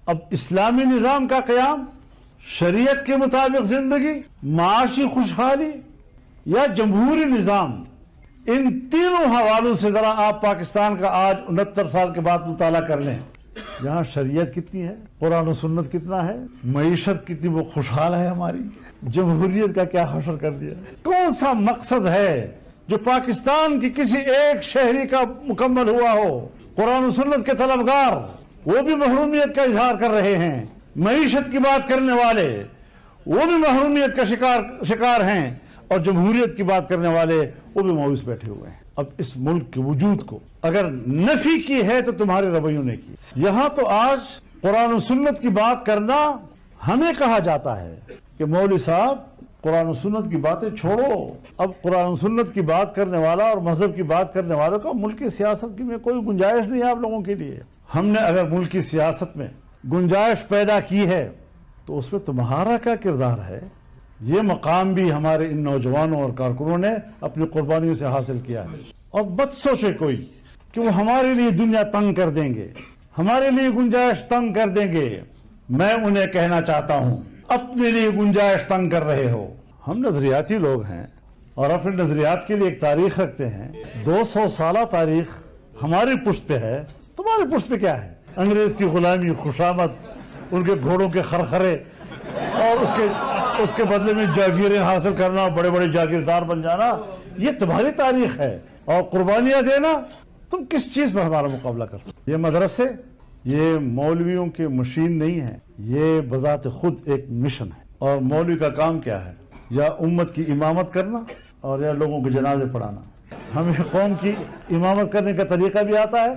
اب اسلامی نظام کا قیام، شریعت کے مطابق زندگی، معاشی خوشحالی یا جمہوری نظام، ان تینوں حوالوں سے ذرا آپ پاکستان کا آج 69 سال کے بعد مطالعہ کر لیں. یہاں شریعت کتنی ہے، قرآن و سنت کتنا ہے، معیشت کتنی وہ خوشحال ہے ہماری، جمہوریت کا کیا حشر کر دیا. کون سا مقصد ہے جو پاکستان کی کسی ایک شہری کا مکمل ہوا ہو؟ قرآن و سنت کے طلبگار وہ بھی محرومیت کا اظہار کر رہے ہیں، معیشت کی بات کرنے والے وہ بھی محرومیت کا شکار ہیں، اور جمہوریت کی بات کرنے والے وہ بھی مایوس بیٹھے ہوئے ہیں. اب اس ملک کے وجود کو اگر نفی کی ہے تو تمہارے رویوں نے کی. یہاں تو آج قرآن و سنت کی بات کرنا ہمیں کہا جاتا ہے کہ مولوی صاحب قرآن و سنت کی باتیں چھوڑو. اب قرآن و سنت کی بات کرنے والا اور مذہب کی بات کرنے والوں کا ملکی سیاست کی میں کوئی گنجائش نہیں ہے آپ لوگوں کے لیے. ہم نے اگر ملکی سیاست میں گنجائش پیدا کی ہے تو اس میں تمہارا کیا کردار ہے؟ یہ مقام بھی ہمارے ان نوجوانوں اور کارکنوں نے اپنی قربانیوں سے حاصل کیا ہے. اور بد سوچے کوئی کہ وہ ہمارے لیے دنیا تنگ کر دیں گے، ہمارے لیے گنجائش تنگ کر دیں گے. میں انہیں کہنا چاہتا ہوں اپنے لیے گنجائش تنگ کر رہے ہو. ہم نظریاتی لوگ ہیں اور اپنے نظریات کے لیے ایک تاریخ رکھتے ہیں. 200 سالہ تاریخ ہماری پشت پہ ہے، تمہاری پشت پہ کیا ہے؟ انگریز کی غلامی، خوشامد، ان کے گھوڑوں کے خرخرے اور اس کے بدلے میں جاگیریں حاصل کرنا، بڑے بڑے جاگیردار بن جانا، یہ تمہاری تاریخ ہے. اور قربانیاں دینا، تم کس چیز پر ہمارا مقابلہ کر سکتے؟ یہ مدرسے، یہ مولویوں کے مشین نہیں ہے، یہ بذات خود ایک مشن ہے. اور مولوی کا کام کیا ہے؟ یا امت کی امامت کرنا اور یا لوگوں کے جنازے پڑھانا. ہمیں قوم کی امامت کرنے کا طریقہ بھی آتا ہے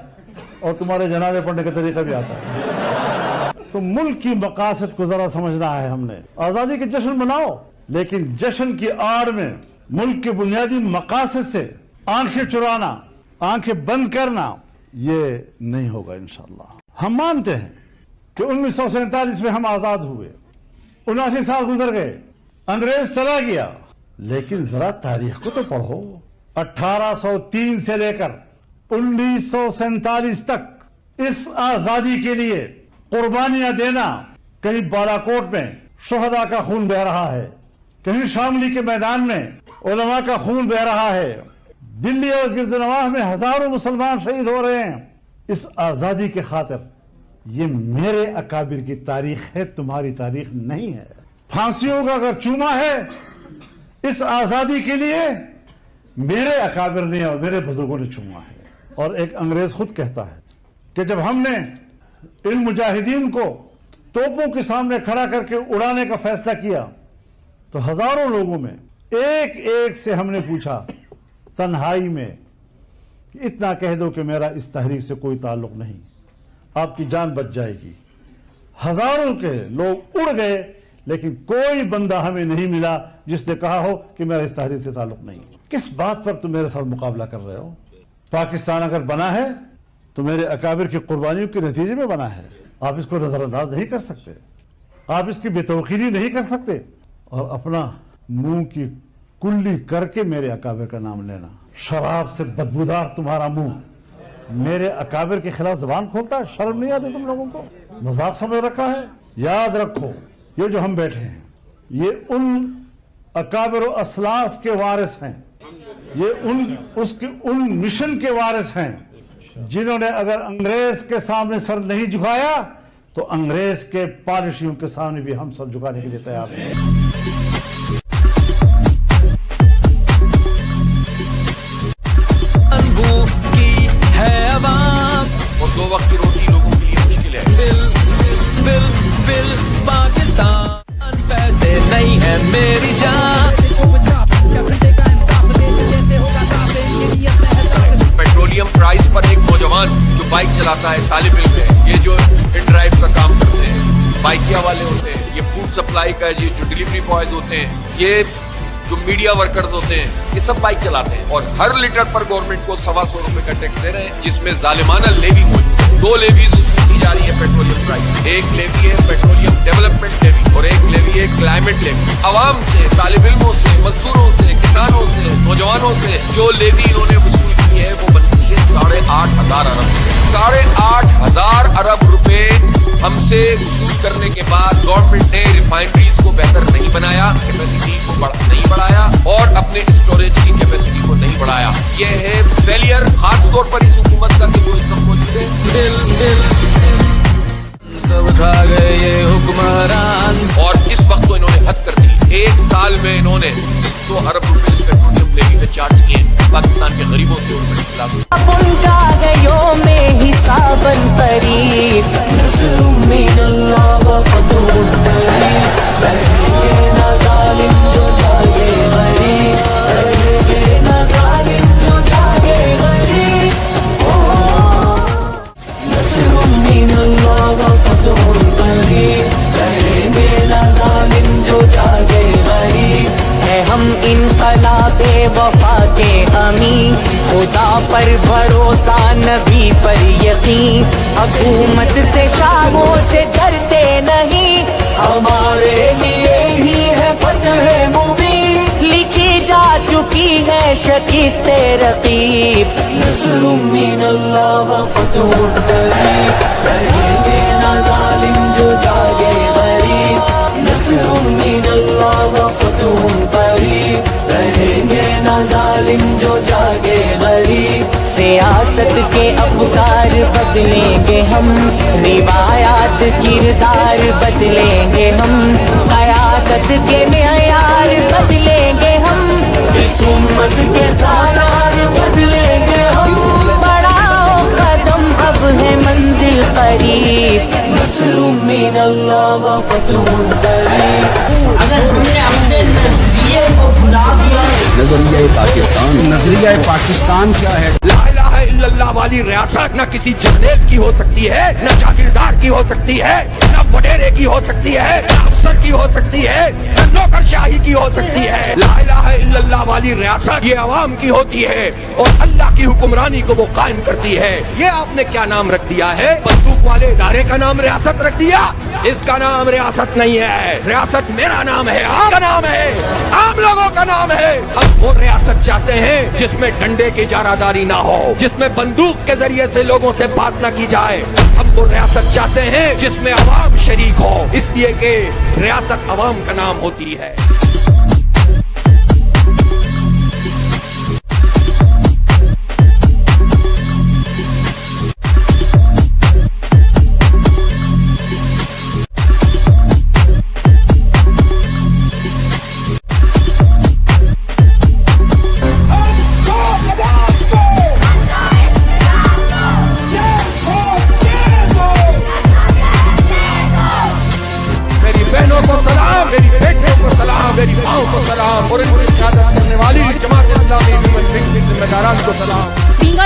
اور تمہارے جنازے پڑھنے کا طریقہ بھی آتا ہے. تو ملک کی مقاصد کو ذرا سمجھنا ہے. ہم نے آزادی کے جشن مناؤ، لیکن جشن کی آڑ میں ملک کے بنیادی مقاصد سے آنکھیں چرانا، آنکھیں بند کرنا، یہ نہیں ہوگا انشاءاللہ. ہم مانتے ہیں کہ 1947 میں ہم آزاد ہوئے، 79 سال گزر گئے، انگریز چلا گیا، لیکن ذرا تاریخ کو تو پڑھو. 1803 سے لے کر 1947 تک اس آزادی کے لیے قربانیاں دینا، کہیں بالاکوٹ میں شہداء کا خون بہ رہا ہے، کہیں شاملی کے میدان میں علماء کا خون بہ رہا ہے، دلی اور گردنواہ میں ہزاروں مسلمان شہید ہو رہے ہیں اس آزادی کے خاطر. یہ میرے اکابر کی تاریخ ہے، تمہاری تاریخ نہیں ہے. پھانسیوں کا اگر چوما ہے اس آزادی کے لیے میرے اکابر نے اور میرے بزرگوں نے چوما ہے. اور ایک انگریز خود کہتا ہے کہ جب ہم نے ان مجاہدین کو توپوں کے سامنے کھڑا کر کے اڑانے کا فیصلہ کیا تو ہزاروں لوگوں میں ایک ایک سے ہم نے پوچھا تنہائی میں کہ اتنا کہہ دو کہ میرا اس تحریک سے کوئی تعلق نہیں، آپ کی جان بچ جائے گی. ہزاروں کے لوگ اڑ گئے لیکن کوئی بندہ ہمیں نہیں ملا جس نے کہا ہو کہ میرا اس تحریک سے تعلق نہیں. کس بات پر تم میرے ساتھ مقابلہ کر رہے ہو؟ پاکستان اگر بنا ہے تو میرے اکابر کی قربانیوں کے نتیجے میں بنا ہے. آپ اس کو نظر انداز نہیں کر سکتے، آپ اس کی بے توقیری نہیں کر سکتے. اور اپنا منہ کی کلی کر کے میرے اکابر کا نام لینا، شراب سے بدبودار تمہارا منہ میرے اکابر کے خلاف زبان کھولتا ہے. شرم نہیں آتی تم لوگوں کو؟ مذاق سمجھ رکھا ہے. یاد رکھو یہ جو ہم بیٹھے ہیں یہ ان اکابر و اسلاف کے وارث ہیں، یہ ان مشن کے وارث ہیں جنہوں نے اگر انگریز کے سامنے سر نہیں جھکایا تو انگریز کے پالشیوں کے سامنے بھی ہم سر جھکانے کے لیے تیار ہیں. اور 2 وقت کی روٹی لوگوں کے لیے مشکل ہے. بل پاکستان پیسے نہیں ہے میری جان. پیٹرولیم پرائز پر ایک نوجوان جو بائک چلاتا ہے، طالب علم ہے، یہ جو ان ڈرائیو کا کام کرتے ہیں، بائکیا والے ہوتے ہیں، یہ فوڈ سپلائی کا جو ڈیلیوری بوائز ہوتے ہیں، یہ جو میڈیا ورکرز ہوتے ہیں، یہ سب بائک چلاتے ہیں اور ہر لیٹر پر گورنمنٹ کو 125 روپے کا ٹیکس دے رہے ہیں، جس میں ظالمانہ لیوی موجود ہے. 2 لیویز وصول کی جا رہی ہے پیٹرولیم پرائز. ایک لیوی ہے پیٹرولیم ڈیولپمنٹ لیوی اور ایک لیوی ہے کلائمیٹ لیوی. عوام سے، طالب علموں سے، مزدوروں سے، کسانوں سے، نوجوانوں سے جو لیوی انہوں نے وصول کی ہے وہ بنتی ہے 8,500 ارب. 8,500 ارب روپے हमसे वसूल करने के बाद गवर्नमेंट ने रिफाइनरीज को बेहतर नहीं बनाया, कैपेसिटी को नहीं बढ़ाया और अपने स्टोरेज की कैपेसिटी को नहीं बढ़ाया। ये है फेलियर खास तौर पर इस हुकूमत का कि जो इस वक्त मौजूद है। सब खा गए ये हुक्मरान और इस वक्त तो इन्होंने हद कर दी। एक साल में इन्होंने 100 अरब रुपए पेट्रोलियम लेवी में चार्ज किए पाकिस्तान के गरीबों से और मिडिल क्लास से। उनका गयों में हिसाबन करीब नज़र मिनल्लाह व फतूह करीब रहेंगे ना जालिम जो जागे गरीब रहेंगे ना जालिम जो जागे गरीब नज़र मिनल्लाह व फतूह करीब रहेंगे ना जालिम जो जागे गरीब है हम इनकलाबे वफा के अमी खुदा पर भरोसा नबी पर यकीन हुकूमत से शाहों से डरते नहीं हमारे लिए ही है फतह मुबीन लिखी जा चुकी है शिकस्त रकीब नज़र मिनल्लाह व फतह करीब रहेंगे ना जालिम जो जागे गरीब नज़र मिनल्लाह व फतह करीब रहेंगे ना जालिम जो जागे गरीब सियासत के अफकार बदलेंगे हम रिवायात किरदार बदलेंगे हम क़यादत के मेयार बदलेंगे हम इस उम्मत के सालार बदलेंगे हम बढ़ाओ कदम अब है मंजिल करीब नज़र मिनल्लाह व फतह करीब अगर हमने अपने नज़रिए को भुला दिया नजरिया पाकिस्तान क्या है? ला इलाहा इल्लल्लाह वाली रियासत न किसी जर्नैल की हो सकती है, न जागीरदार की हो सकती है, न वडेरे की हो सकती है, न अफसर की हो सकती है, न नौकरशाही की हो सकती है। ला इलाहा इल्लल्लाह वाली रियासत ये अवाम की होती है और अल्लाह की हुक्मरानी को वो कायम करती है। ये आपने क्या नाम रख दिया है? बंदूक वाले इदारे का नाम रियासत रख दिया। इसका नाम रियासत नहीं है, रियासत मेरा नाम है, आपका नाम है, आम लोगों का नाम है। हम वो रियासत चाहते हैं जिसमें डंडे की जारादारी ना हो, जिसमें बंदूक के जरिए से लोगों से बात ना की जाए। हम वो रियासत चाहते हैं जिसमें अवाम शरीक हो, इसलिए कि रियासत अवाम का नाम होती है। मेरी माओ को सलाम और इनकी क़यादत करने वाली जमात इस्लामी के जिम्मेदारान को सलाम।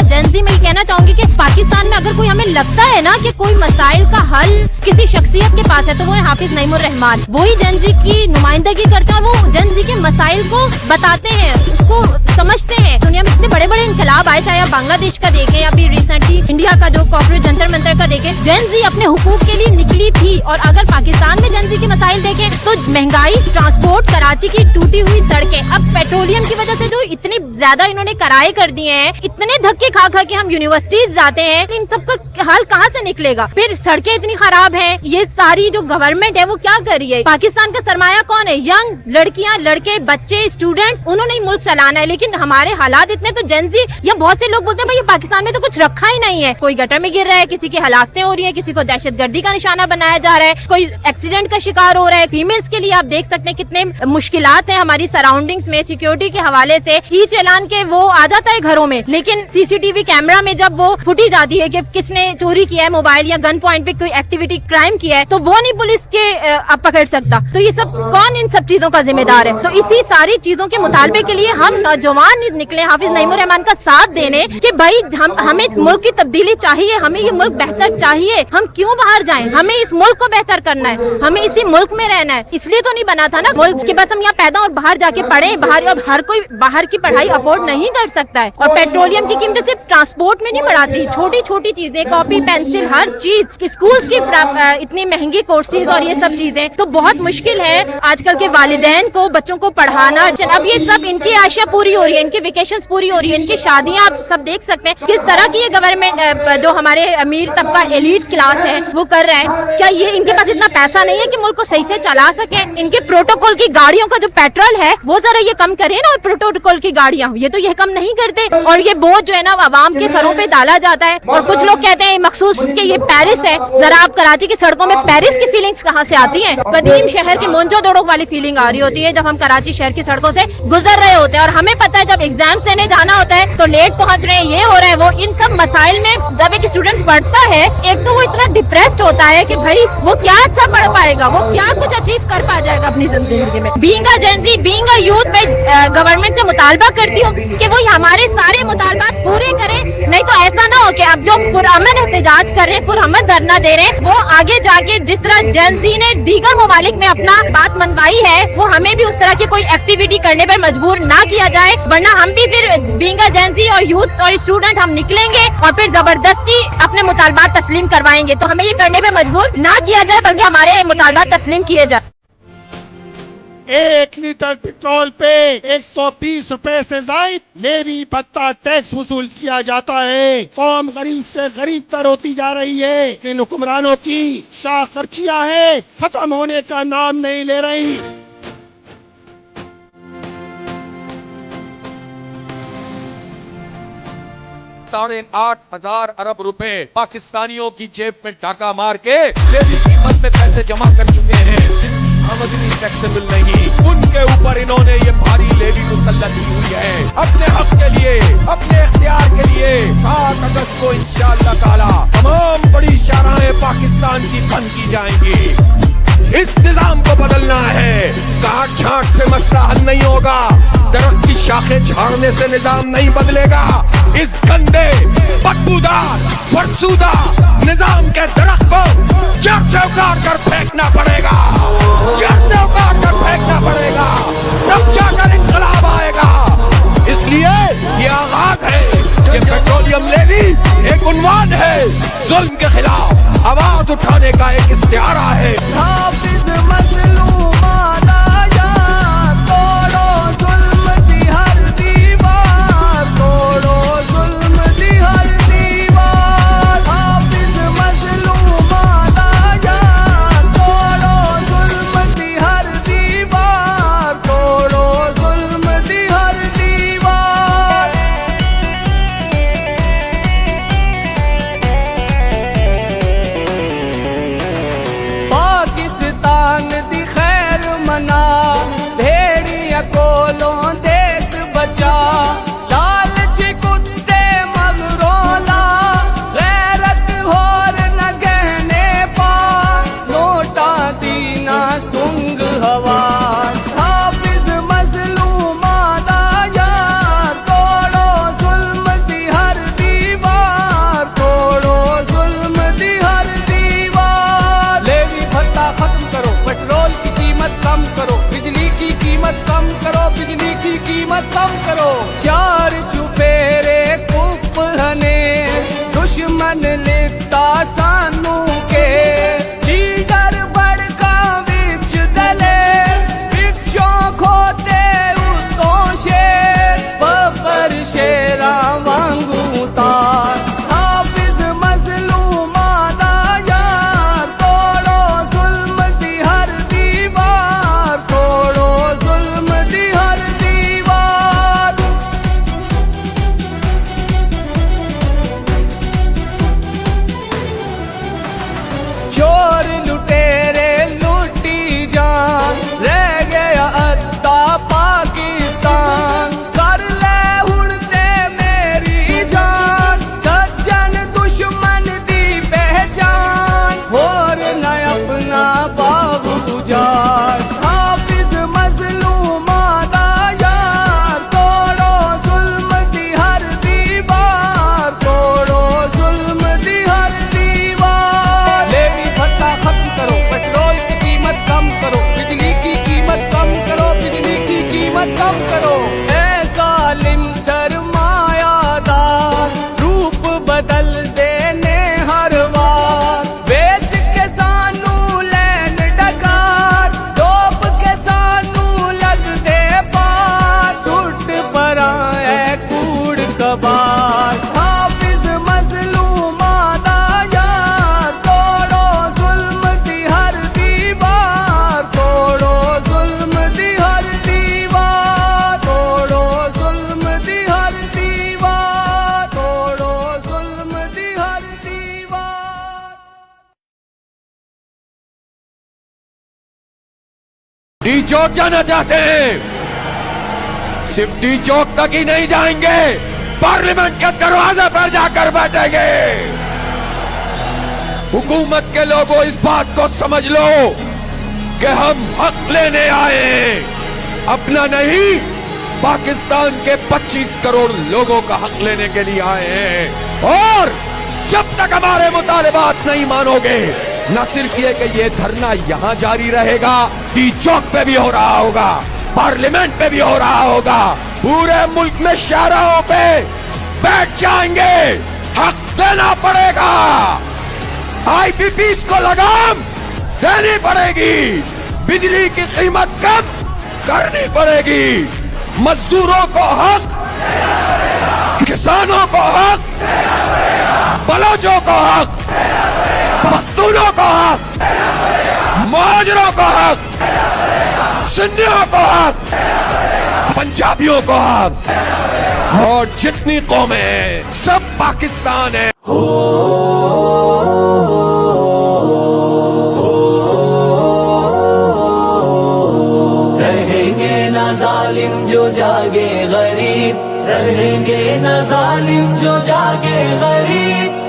जेन ज़ी मैं कहना चाहूंगी कि पाकिस्तान में अगर कोई हमें लगता है ना कि कोई मसाइल का हल किसी शख्सियत के पास है तो वो है हाफिज नईमुर रहमान। वही जेन ज़ी की नुमाइंदगी करते हैं, वो जेन ज़ी के मसाइल को बताते हैं, उसको समझते हैं। दुनिया में इतने बड़े बड़े इनकलाब आए, चाहे आप बांग्लादेश का देखें या फिर रिसेंटली इंडिया का जो कॉर्पोरेट जंतर मंतर का देखें, जेन ज़ी अपने हुकूक के लिए निकली थी। और अगर पाकिस्तान में जेन ज़ी के मसाइल देखें तो महंगाई, ट्रांसपोर्ट, कराची की टूटी हुई सड़कें, अब पेट्रोलियम की वजह से जो इतनी ज्यादा इन्होंने कराए कर दिए हैं, इतने धक्के खा खा के हम यूनिवर्सिटीज जाते हैं, इन सब का हल कहाँ से निकलेगा? फिर सड़कें इतनी खराब हैं, ये सारी जो गवर्नमेंट है वो क्या कर रही है? पाकिस्तान का सरमाया कौन है? यंग लड़कियां, लड़के, बच्चे, स्टूडेंट्स, उन्होंने ही मुल्क चलाना है। लेकिन हमारे हालात इतने, तो जेन ज़ी या बहुत से लोग बोलते हैं भाई पाकिस्तान में तो कुछ रखा ही नहीं है। कोई गटर में गिर रहा है, किसी की हलाकतें हो रही है, किसी को दहशतगर्दी का निशाना बनाया जा रहा है, कोई एक्सीडेंट का शिकार हो रहा है। फीमेल्स के लिए आप देख सकते हैं कितने मुश्किलात हैं हमारी सराउंडिंग्स में सिक्योरिटी के हवाले से। ई चालान के वो आ जाता है घरों में, लेकिन सीसीटीवी कैमरा में जब वो फुटेज आती है कि किसने चोरी किया है मोबाइल या गन पॉइंट पे कोई एक्टिविटी क्राइम किया है, तो वो नहीं पुलिस के अब पकड़ सकता। तो ये सब कौन इन सब चीजों का जिम्मेदार है? तो इसी सारी चीजों के मुतालबे के लिए हम नौजवान निकले हाफिज नईमुर रहमान का साथ देने कि भाई हमें मुल्क की तब्दीली चाहिए, हमें ये मुल्क बेहतर चाहिए। हम क्यों बाहर जाएं? हमें इस मुल्क को बेहतर करना है, हमें इसी मुल्क में रहना है, इसलिए तो नहीं बना था ना मुल्क कि बस हम यहाँ पैदा और बाहर जाके पढ़े। बाहर अब हर कोई बाहर की पढ़ाई अफोर्ड नहीं कर सकता है। और पेट्रोलियम की कीमतें सिर्फ ट्रांसपोर्ट में नहीं बढ़ाती, छोटी छोटी चीजें, कॉपी पेंसिल हर चीज, स्कूल्स की इतनी महंगी कोर्सेज और ये सब चीजें, तो बहुत मुश्किल है आजकल के वालिदैन को बच्चों को पढ़ाना। अब ये सब इनकी आशा पूरी हो रही है, इनकी वेकेशंस पूरी हो रही है, इनकी शादियां आप सब देख सकते हैं किस तरह की ये गवर्नमेंट जो हमारे अमीर तबका एलीट क्लास है वो कर रहा है। क्या ये इनके पास इतना पैसा नहीं है कि मुल्क को सही से चला सके? इनके प्रोटोकॉल की गाड़ियों का जो पेट्रोल है वो जरा ये कम करे ना, और प्रोटोकॉल की गाड़ियां ये कम नहीं करते, और ये बोझ जो है ना आवाम के सरों पे डाला जाता है। और कुछ लोग कहते हैं मखसूस कि ये पेरिस है, जरा आप कराची की सड़कों में पेरिस की फीलिंग्स कहाँ से आती हैं? कदीम शहर की मोंजो दड़ों वाली फीलिंग आ रही होती है जब हम कराची शहर की सड़कों से गुजर रहे होते हैं। और हमें पता है जब एग्जाम्स देने जाना होता है तो लेट पहुंच रहे हैं, ये हो रहा है, वो इन सब मसाइल में जब एक स्टूडेंट पढ़ता है, एक तो वो इतना डिप्रेस्ड होता है कि भाई वो क्या अच्छा पढ़ पाएगा, वो क्या कुछ अचीव कर पा जाएगा अपनी जिंदगी में। Being a Gen Z, being a youth, मैं गवर्नमेंट से मुतालबा करती हूँ कि वो हमारे सारे मुतालबात पूरे करें, नहीं तो ऐसा ना हो कि अब जो पुरअमन एहतजाज कर रहे हैं, पुरअमन धरना दे रहे हैं, वो आगे जाके जिस तरह जेन ज़ी ने दीगर ममालिक में अपना बात मनवाई है, वो हमें भी उस तरह की कोई एक्टिविटी करने पर मजबूर ना किया जाए, वरना हम भी फिर बीइंग अ जेन ज़ी और यूथ और स्टूडेंट हम निकलेंगे और फिर जबरदस्ती अपने मुतालबात तस्लीम करवाएंगे। तो हमें ये करने पे मजबूर ना किया जाए, बल्कि हमारे मुतालबात तस्लीम किए जाए। 1 लीटर पेट्रोल पे 130 रुपए से जायद लेवी भत्ता टैक्स वसूल किया जाता है। कौम गरीब से गरीब तर होती जा रही है। इन हुक्मरानों की शाह खर्चियां है खत्म होने का नाम नहीं ले रही। $8,500 अरब रुपए पाकिस्तानियों की जेब में डाका मार के लेवी कीमत में पैसे जमा कर चुके हैं। आमदनी टैक्सेबल नहीं, उनके ऊपर इन्होंने ये भारी लेवी मुसल्लत की हुई है अपने हक के लिए, अपने इख्तियार के लिए। 7 अगस्त को इंशाअल्लाह ताला तमाम बड़ी शाहराहें पाकिस्तान की बंद की जाएंगी। इस निजाम को बदलना है। काट छांट से मसला हल नहीं होगा, दरख्त की शाखें झाड़ने से निजाम नहीं बदलेगा। इस गंदे बदबूदार फरसूदा निजाम के दरख्त को जड़ से उखाड़ कर फेंकना पड़ेगा, जड़ से उखाड़ कर फेंकना पड़ेगा, तब जाकर इंकलाब आएगा। इसलिए ये आगाज है, ये पेट्रोलियम लेवी एक उन्वान है, जुल्म के खिलाफ आवाज उठाने का एक इस्तिहारा है। कम करो 4 चुफेरे कुपहने दुश्मन लिखता सानू के लीडर बड़का विच दले विचों खोते उतों शेर बबर शेरा वांगू तार हाफिज मजलूमा दा यार तोड़ो जुल्म दी हर दीवार, तोड़ो जुल्म दी हर चोर लुटेरे लुटी जान, रह गया अद्दा पाकिस्तान। कर ले हुणते मेरी जान, सज्जन दुश्मन दी पहचान, और न अपना बाग गुजार। हाफिज मजलूमा दा यार, तोड़ो जुल्म दी हर दीवार, तोड़ो जुल्म दी हर दीवार। लेवी भत्ता खत्म करो, पेट्रोल की कीमत डी चौक जाना चाहते हैं, सिर्फ डी चौक तक ही नहीं जाएंगे, पार्लियामेंट के दरवाजे पर जाकर बैठेंगे। हुकूमत के लोगों इस बात को समझ लो कि हम हक लेने आए हैं, अपना नहीं पाकिस्तान के 25 करोड़ लोगों का हक लेने के लिए आए हैं। और जब तक हमारे मुतालिबात नहीं मानोगे, न सिर्फ ये कि ये धरना यहां जारी रहेगा, डी चौक पे भी हो रहा होगा, पार्लियामेंट पे भी हो रहा होगा, पूरे मुल्क में शाहराहों पे बैठ जाएंगे। हक देना पड़ेगा, IPPs को लगाम देनी पड़ेगी, बिजली की कीमत कम करनी पड़ेगी, मजदूरों को हक, किसानों को हक, बलोचों को हक, पख्तूनों को हक, मुहाजिरों को हक, सिंधियों को हक, पंजाबियों को हक, और जितनी कौमें हैं सब पाकिस्तान है। रहेंगे ना जालिम जो जागे गरीब, रहेंगे ना जालिम जो जागे गरीब।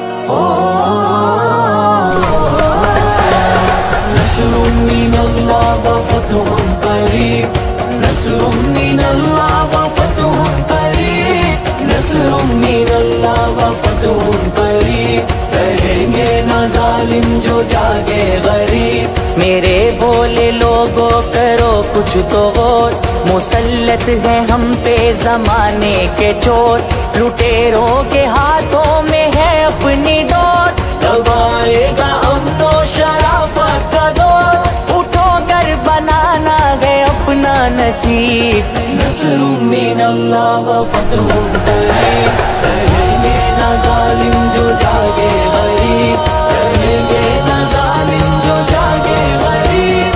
नस्रुम मिनल्लाह व फतहुन करीब, नस्रुम मिनल्लाह व फतहुन करीब, नस्रुम मिनल्लाह व फतहुन करीब। रहेंगे ना जालिम जो जागे गरीब। मेरे बोले लोगों करो कुछ तो गौर, मुसल्लत है हम पे जमाने के चोर, लुटेरों के हाथों में है अपनी डोर, दबाएगा अमनो शराफत का दौर, उठो कर बनाना है अपना नसीब। नस्रुम मिनल्लाह व फतहुन करीब। रहेंगे ना जालिम जो जागे गरीब, रहेंगे ना जालिम जो जागे गरीब।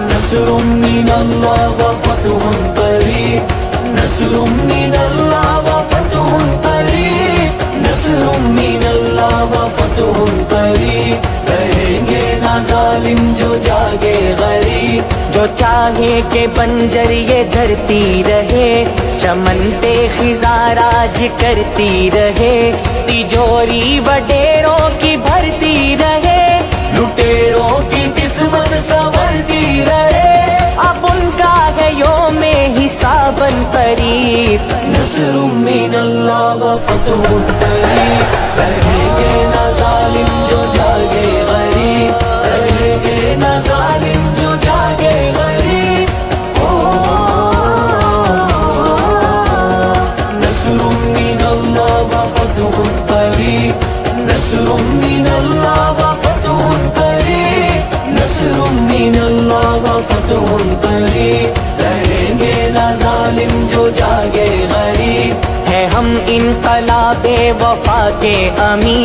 नस्रुम मिनल्लाह व फतहुन करीब, नस्रुम मिनल्लाह व फतहुन करीब, नस्रुम मिनल्लाह व फतहुन करीब। रहेंगे ना जालिम जो जागे गरीब। जो चाहे के बंजर ये धरती रहे, चमन पे खिज़ा राज करती रहे, तिजोरी बडेरों की भरती रहे, लुटेरों की किस्मत संवरती रहे, अब उनका है योमे हिसाबन करीब। नस्रुम मिनल्लाह व फतहुन करीब। रहेंगे ना जालिम जो जागे गरीब, रहेंगे ना जालिम जो जागे गरीब। नस्रुम मिनल्लाह व फतहुन करीब, नस्रुम मिनल्लाह व फतहुन करीब, नस्रुम मिनल्लाह व फतहुन करीब। रहेंगे ना जालिम जो जागे गरीब। है हम इनकलाबे वफा के अमी,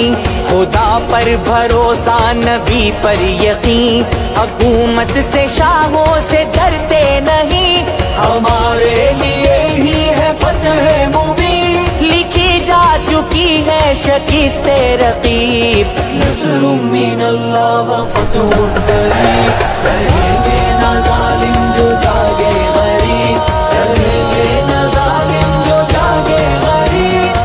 खुदा पर भरोसा नबी पर यकीन, हुकूमत से शाहों से डरते नहीं, हमारे लिए ही है फतह मुबीन, लिखी जा चुकी है शिकस्ते रकीब। नस्रुम मिनल्लाह व फतहुन करीब। रहेंगे ना जालिम जो जागे गरीब, रहेंगे ना जालिम जो जागे गरीब।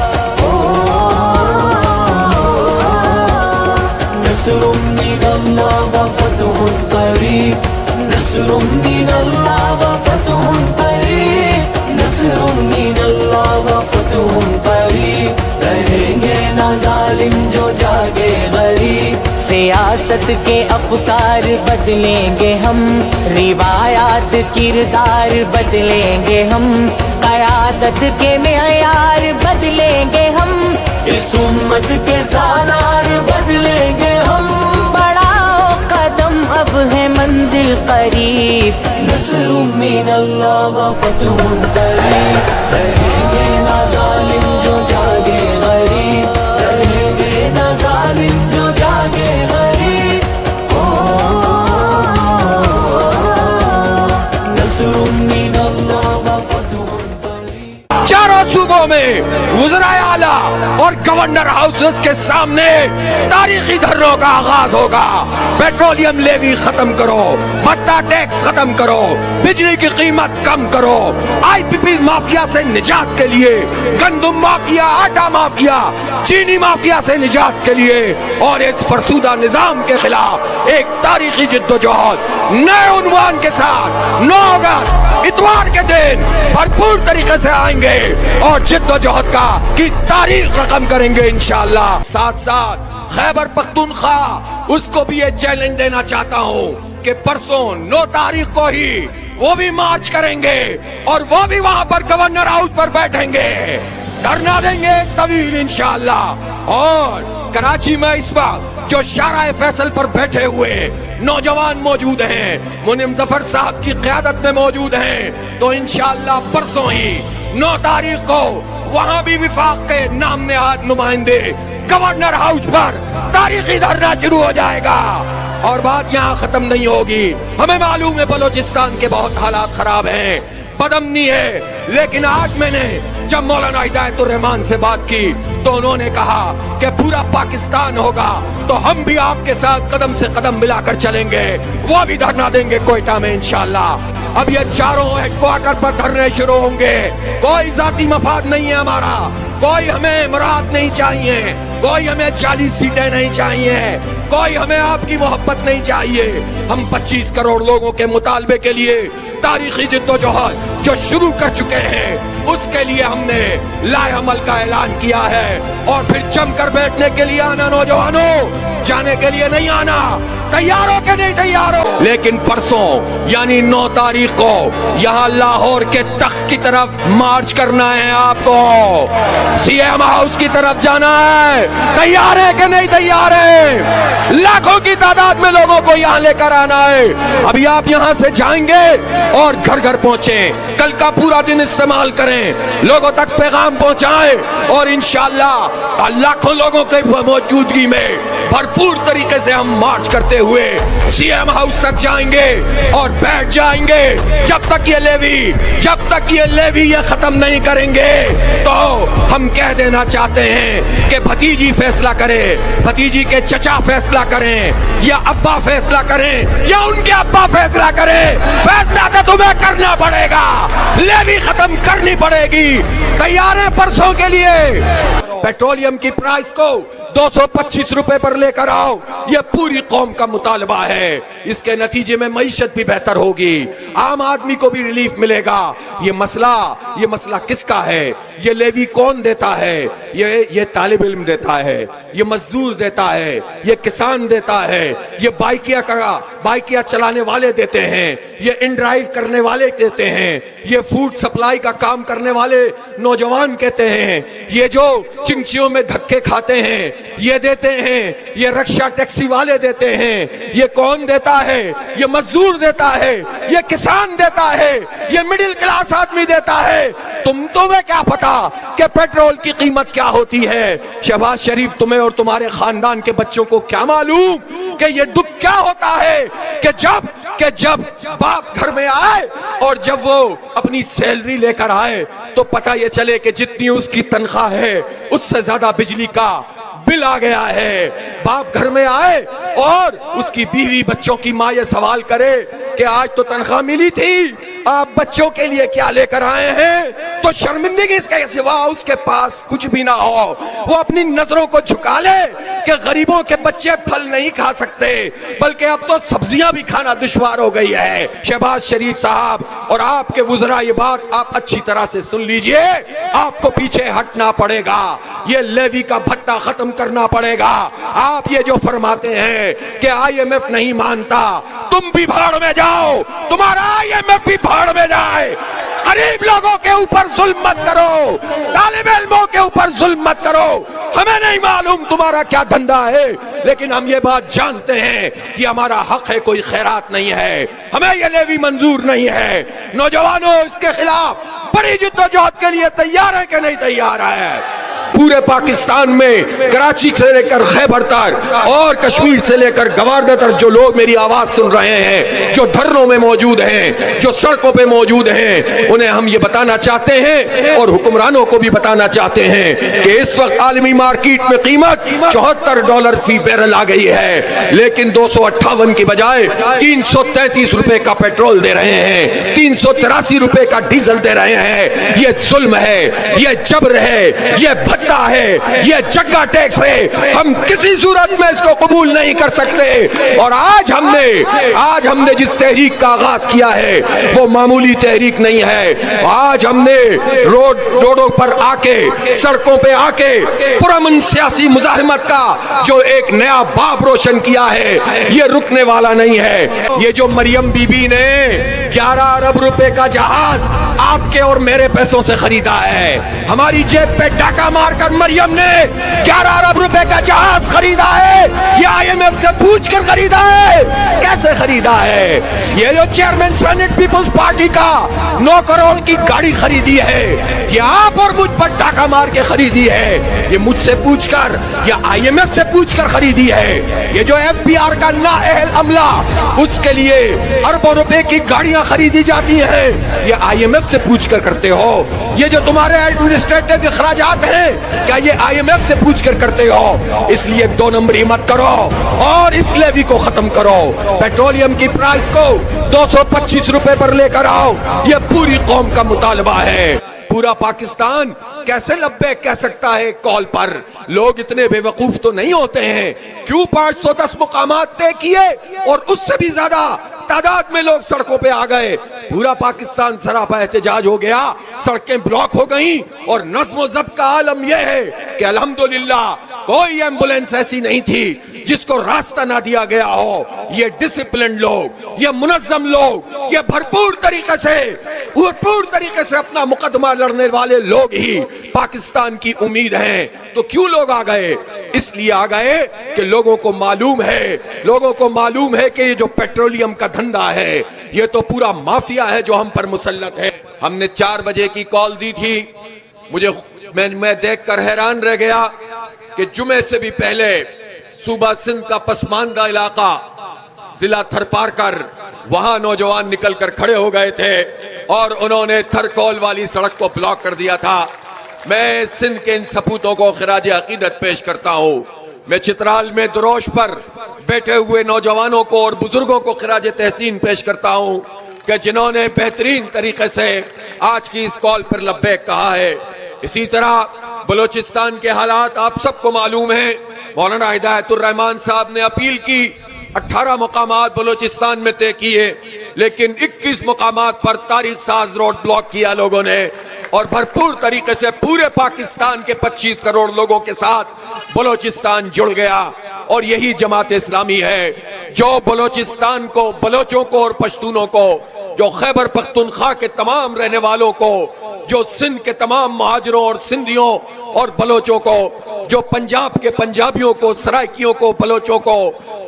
नस्रुम मिनल्लाह व फतहुन करीब, नस्रुम मिनल्लाह व फतहुन करीब, नस्रुम मिनल्लाह व फतहुन करीब। रहेंगे ना जालिम जो जागे गरीब। सियासत के अफकार बदलेंगे हम, रिवायात किरदार बदलेंगे हम, क़यादत के मेयार बदलेंगे हम, इस उम्मत के सालार बदलेंगे हम। बढ़ाओ कदम अब है मंजिल करीब। नस्रुम मिनल्लाह व फतहुन करीब। रहेंगे ना जालिम जो जागे गरीब, रहेंगे ना जालिम जो जागे गरीब। नस्रुम मिनल्लाह व फतहुन करीब। चारों सूबों में में वज़राए आला और गवर्नर हाउसेस के सामने तारीखी धरनों का आगाज होगा। पेट्रोलियम लेवी खत्म करो, भत्ता टैक्स खत्म करो, बिजली की कीमत कम करो, आईपीपी माफिया से निजात के लिए, गंदम माफिया, आटा माफिया, चीनी माफिया से निजात के लिए और इस फरसूदा निजाम के खिलाफ एक तारीखी जिद्दोजहद नए उन्वान के साथ 9 अगस्त इतवार के दिन भरपूर तरीके से आएंगे और जिद्दोजहद का की तारीख रकम करेंगे इंशाअल्लाह। साथ साथ खैबर पख्तूनख्वा उसको भी ये चैलेंज देना चाहता हूँ कि परसों 9 तारीख को ही वो भी मार्च करेंगे और वो भी वहां पर गवर्नर हाउस पर बैठेंगे, धरना देंगे तवील इंशाअल्लाह। और कराची में इस वक्त जो शाराए फैसल पर बैठे हुए नौजवान मौजूद हैं, मुनीम जफर साहब की क़यादत में मौजूद हैं, तो इंशाअल्लाह परसों ही 9 तारीख को वहां भी विफाक के नाम नहाद नुमाइंदे गवर्नर हाउस पर तारीखी धरना शुरू हो जाएगा। और बात यहाँ खत्म नहीं होगी। हमें मालूम है बलोचिस्तान के बहुत हालात खराब हैं, बदअमनी है, लेकिन आज मैंने जब मौलाना हिदायतुर रहमान से बात की तो उन्होंने कहा कि पूरा पाकिस्तान होगा तो हम भी आपके साथ कदम से कदम मिलाकर चलेंगे, वो भी धरना देंगे कोयटा में इंशाअल्लाह। अब ये चारों हेडक्वार्टर पर धरने शुरू होंगे। कोई जाती मफाद नहीं है हमारा, कोई हमें मुराद नहीं चाहिए, कोई हमें 40 सीटें नहीं चाहिए, कोई हमें आपकी मोहब्बत नहीं चाहिए। हम 25 करोड़ लोगों के मुतालबे के लिए तारीखी जिद्दोजहद जो शुरू कर चुके हैं उसके लिए हमने लाए अमल का ऐलान किया है। और फिर जमकर बैठने के लिए आना नौजवानों, जाने के लिए नहीं आना। तैयार हो के नहीं तैयार हो, लेकिन परसों यानी 9 तारीख को यहाँ लाहौर के तख्त की तरफ मार्च करना है, आपको सीएम हाउस की तरफ जाना है। तैयार है कि नहीं तैयार है? लाखों की तादाद में लोगों को यहाँ लेकर आना है। अभी आप यहाँ से जाएंगे और घर घर पहुंचे, कल का पूरा दिन इस्तेमाल करें, लोगों तक पैगाम पहुंचाएं और इंशाअल्लाह लाखों लोगों के मौजूदगी में भरपूर तरीके से हम मार्च करते हुए सीएम हाउस तक जाएंगे और बैठ जाएंगे। जब तक ये लेवी ये खत्म नहीं करेंगे तो हम कह देना चाहते हैं कि भतीजी फैसला करे, भतीजी के चचा फैसला करें या अब्बा फैसला करें या उनके अब्बा फैसला करें, फैसला तो तुम्हें करना पड़ेगा, लेवी खत्म करनी पड़ेगी। तैयार है परसों के लिए? पेट्रोलियम की प्राइस को 225 रुपए पर लेकर आओ, ये पूरी कौम का मुतालबा है। इसके नतीजे में मईशत भी बेहतर होगी, आम आदमी को भी रिलीफ मिलेगा। ये मसला किसका है? ये लेवी कौन देता है? ये तालिब इल्म देता है, ये मजदूर देता है, ये किसान देता है, ये बाइकिया चलाने वाले देते हैं, ये इन ड्राइव करने वाले देते हैं, ये फूड सप्लाई का काम करने वाले नौजवान कहते हैं, ये जो चिंचियों में धक्के खाते हैं ये देते हैं, ये रिक्शा टैक्सी वाले देते हैं। ये कौन देता है? ये मजदूर देता है, ये किसान देता है, ये मिडिल क्लास आदमी देता है। तुम्हें क्या पता कि पेट्रोल की कीमत क्या होती है? शहबाज शरीफ, तुम्हें और तुम्हारे खानदान के बच्चों को क्या मालूम कि ये दुख क्या होता है कि जब बाप घर में आए और जब वो अपनी सैलरी लेकर आए तो पता ये चले कि जितनी उसकी तनख्वाह है उससे ज्यादा बिजली का बिल आ गया है। बाप घर में आए और उसकी बीवी बच्चों की माँ ये सवाल करे कि आज तो तनख्वाह मिली थी, आप बच्चों के लिए क्या लेकर आए हैं? तो शर्मिंदगी इसके सिवा उसके पास कुछ भी ना हो, वो अपनी नजरों को झुका ले कि गरीबों के बच्चे फल नहीं खा सकते, बल्कि अब तो सब्जियां भी खाना दुश्वार हो गई है। शहबाज शरीफ साहब और आपके वुज़रा, ये बात आप अच्छी तरह से सुन लीजिए, आपको पीछे हटना पड़ेगा, ये लेवी का भत्ता खत्म करना पड़ेगा। आप ये जो फरमाते हैं कि IMF नहीं मानता, तुम भी भाड़ में जाओ, तुम्हारा IMF भी भाड़ में जाए। गरीब लोगों के ऊपर जुल्म मत करो, तालिब इल्मों के ऊपर जुल्म मत करो। हमें नहीं मालूम तुम्हारा क्या धंधा है, लेकिन हम ये बात जानते हैं कि हमारा हक है, कोई खैरात नहीं है, हमें ये लेवी मंजूर नहीं है। नौजवानों, इसके खिलाफ बड़ी जिद्दोजहद के लिए तैयार है कि नहीं तैयार है? पूरे पाकिस्तान में कराची से लेकर खैबर तक और कश्मीर से लेकर गवारदा तक जो लोग मेरी आवाज सुन रहे हैं, जो धरनों में मौजूद हैं, जो सड़कों पे मौजूद हैं, उन्हें हम ये बताना चाहते हैं और हुक्मरानों को भी बताना चाहते हैं कि इस वक्त आलमी मार्केट में कीमत $74 फी बैरल आ गई है, लेकिन 258 की बजाय 333 रुपए का पेट्रोल दे रहे हैं, 383 रुपए का डीजल दे रहे हैं। ये जुल्म है, ये जबर है, ये भत्ता है, ये जग्गा टैक्स है। हम किसी सूरत में इसको कबूल नहीं कर सकते। और आज हमने जिस तहरीक का आगाज किया है वो मामूली तहरीक नहीं है। आज हमने रोडों पर आके, सड़कों पे आके पुरअमन सियासी मुजाहिमत का जो एक नया बाब रोशन किया है, ये रुकने वाला नहीं है। ये जो मरियम बीबी ने 11 अरब रुपए का जहाज आपके और मेरे पैसों से खरीदा है, हमारी जेब पे डाका मारकर मरियम ने 11 अरब रुपए का जहाज खरीदा है। ये IMF से पूछ कर खरीदा है। कैसे खरीदा है? ये जो चेयरमैन सेनेट पीपल्स पार्टी का 9 करोड़ की गाड़ी खरीदी है, ये आप और मुझ पर डाका मार के खरीदी है। ये मुझसे पूछकर या IMF से पूछकर खरीदी है। ये जो FBR का नाअहल अमला, उसके लिए अरबों रुपए की गाड़ियां खरीदी जाती हैं, ये IMF से पूछकर करते हो। ये जो तुम्हारे एडमिनिस्ट्रेटिव अखराजात हैं, क्या ये IMF से पूछकर करते हो? इसलिए 2 नंबरी मत करो और इस लेवी को खत्म करो। पेट्रोलियम की प्राइस को 225 रुपए पर लेकर आओ। ये पूरी कौम का मुतालबा है। पूरा पाकिस्तान कैसे लब्बैक कह सकता है कॉल पर? लोग इतने बेवकूफ तो नहीं होते हैं। क्यों 510 मुकामात तय किए और उससे भी ज्यादा तादाद में लोग सड़कों पे आ गए? पूरा पाकिस्तान सरापा एहतजाज हो गया, सड़कें ब्लॉक हो गईं और नज़्म ज़ब्त का आलम यह है कि अल्हम्दुलिल्लाह कोई एम्बुलेंस ऐसी नहीं थी जिसको रास्ता ना दिया गया हो। ये डिसिप्लिन लोग, ये मुनज़्ज़म लोग, ये भरपूर तरीके से अपना मुकदमा लड़ने वाले लोग ही पाकिस्तान की उम्मीद हैं। तो क्यों लोग आ गए? इसलिए आ गए कि लोगों को मालूम है कि ये जो पेट्रोलियम का धंधा है, ये तो पूरा माफिया है जो हम पर मुसल्लत है। हमने 4 बजे की कॉल दी थी। मैं देखकर हैरान रह गया कि जुमे से भी पहले सूबा सिंध का पसमानदा इलाका जिला थरपारकर, वहां नौजवान निकलकर खड़े हो गए थे और उन्होंने थरकौल वाली सड़क को ब्लॉक कर दिया था। मैं सिंध के इन सपूतों को खिराज अकीदत पेश करता हूँ। मैं चित्राल में दुरोश पर बैठे हुए नौजवानों को और बुजुर्गों को खिराज तहसीन पेश करता हूँ कि जिन्होंने बेहतरीन तरीके से आज की इस कॉल पर लब्बैक कहा है। इसी तरह बलोचिस्तान के हालात आप सबको मालूम है। मौलाना हिदायतुर रहमान साहब ने अपील की, 18 मुकामात बलोचिस्तान में तय किए, लेकिन 21 मुकामात पर तारीख साज रोड ब्लॉक किया लोगों ने और भरपूर तरीके से पूरे पाकिस्तान के 25 करोड़ लोगों के साथ बलोचिस्तान जुड़ गया। और यही जमात इस्लामी है जो बलोचिस्तान को, बलोचों को और पश्तूनों को, जो खैबर पख्तूनख्वा के तमाम रहने वालों को, जो सिंध के तमाम महाजरों और सिंधियों और बलोचों को, जो पंजाब के पंजाबियों को, सराइकियों को, बलोचों को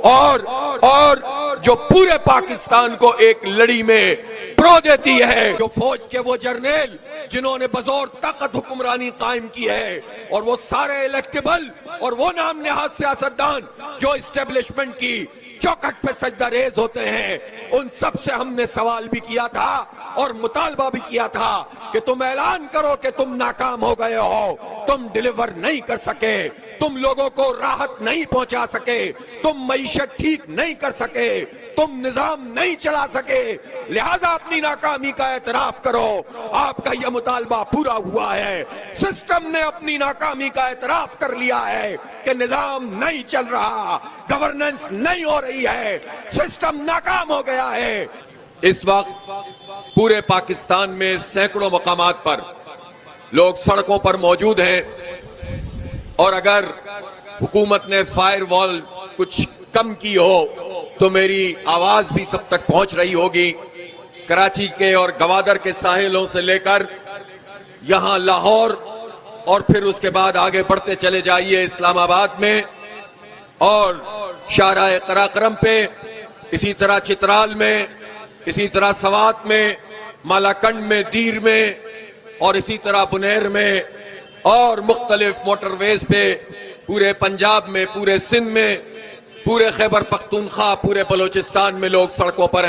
और जो पूरे पाकिस्तान को एक लड़ी में प्रो देती है। जो फौज के वो जर्नल जिन्होंने बजौर ताकत हुक्मरानी कायम की है और वो सारे इलेक्टेबल और वो नाम नेहाद सियासतदान जो इस्टेब्लिशमेंट की चौखट पे सजदा रेज होते हैं, उन सब से हमने सवाल भी किया था और मुतालबा भी किया था कि तुम ऐलान करो कि तुम नाकाम हो गए हो, तुम डिलीवर नहीं कर सके, तुम लोगों को राहत नहीं पहुंचा सके, तुम मईशत ठीक नहीं कर सके, तुम निजाम नहीं चला सके, लिहाजा अपनी नाकामी का एतराफ करो। आपका यह मुतालबा पूरा हुआ है। सिस्टम ने अपनी नाकामी का एतराफ कर लिया है कि निजाम नहीं चल रहा, गवर्नेंस नहीं हो रही है, सिस्टम नाकाम हो गया है। इस वक्त पूरे पाकिस्तान में सैकड़ों मकामात पर लोग सड़कों पर मौजूद हैं और अगर हुकूमत ने फायर वॉल कुछ कम की हो तो मेरी आवाज भी सब तक पहुंच रही होगी। कराची के और गवादर के साहिलों से लेकर यहां लाहौर और फिर उसके बाद आगे बढ़ते चले जाइए इस्लामाबाद में और शाहराह कराकरम पे, इसी तरह चित्राल में, इसी तरह सवात में, मालाकंड में, दीर में और इसी तरह बुनेर में اور مختلف موٹر ویز پہ پورے پنجاب میں، پورے سندھ میں، پورے خیبر پختونخوا، پورے بلوچستان میں لوگ سڑکوں پر ہیں.